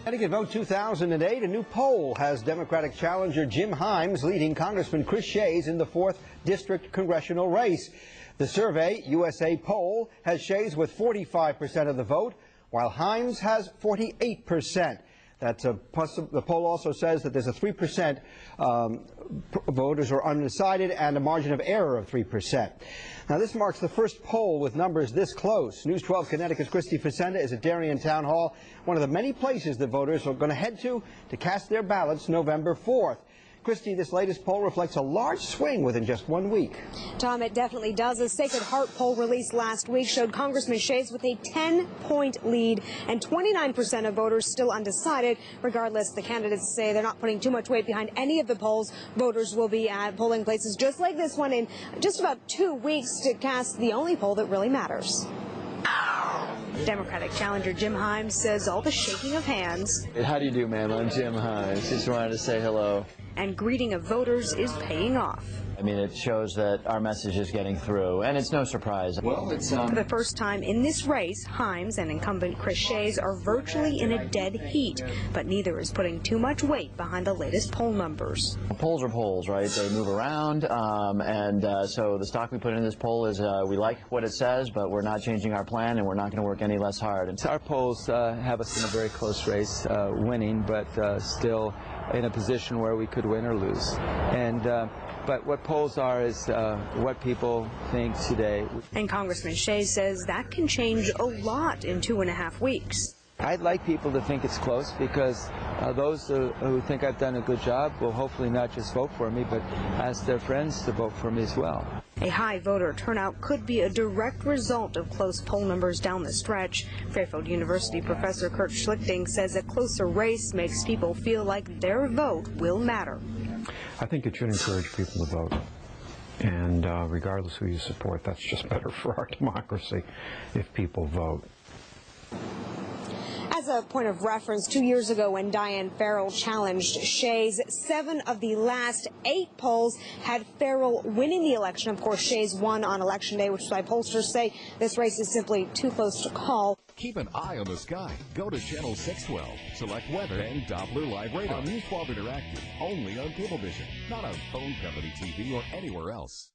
Connecticut Vote 2008, a new poll has Democratic challenger Jim Himes leading Congressman Chris Shays in the 4th District congressional race. The Survey USA poll has Shays with 45% of the vote, while Himes has 48%. The poll also says that there's a 3% voters are undecided and a margin of error of 3%. Now, this marks the first poll with numbers this close. News 12 Connecticut's Christy Facenda is at Darien Town Hall, one of the many places that voters are going to head to cast their ballots November 4th. Christy, this latest poll reflects a large swing within just 1 week. Tom, it definitely does. A Sacred Heart poll released last week showed Congressman Shays with a 10-point lead and 29% of voters still undecided. Regardless, the candidates say they're not putting too much weight behind any of the polls. Voters will be at polling places just like this one in just about 2 weeks to cast the only poll that really matters. Democratic challenger Jim Himes says all the shaking of hands. How do you do, ma'am? I'm Jim Himes. Just wanted to say hello. And greeting of voters is paying off. I mean, it shows that our message is getting through, and it's no surprise. Well, it's For the first time in this race, Himes and incumbent Chris Shays are virtually in a dead heat, but neither is putting too much weight behind the latest poll numbers. Polls are polls, right? They move around, so the stock we put in this poll is we like what it says, but we're not changing our plan, and we're not going to work any less hard. Our polls have us in a very close race, winning, but still in a position where we could win or lose. But what polls are is what people think today. And Congressman Shays says that can change a lot in 2.5 weeks. I'd like people to think it's close because those who think I've done a good job will hopefully not just vote for me, but ask their friends to vote for me as well. A high voter turnout could be a direct result of close poll numbers down the stretch. Fairfield University professor Kurt Schlichting says a closer race makes people feel like their vote will matter. I think it should encourage people to vote. And regardless who you support, that's just better for our democracy if people vote. As a point of reference, 2 years ago when Diane Farrell challenged Shays, 7 of the last 8 polls had Farrell winning the election. Of course, Shays won on Election Day, which is why pollsters say this race is simply too close to call. Keep an eye on the sky. Go to Channel 612. Select Weather and Doppler Live Radar. News 12 Interactive. Only on Cablevision. Not on phone company TV or anywhere else.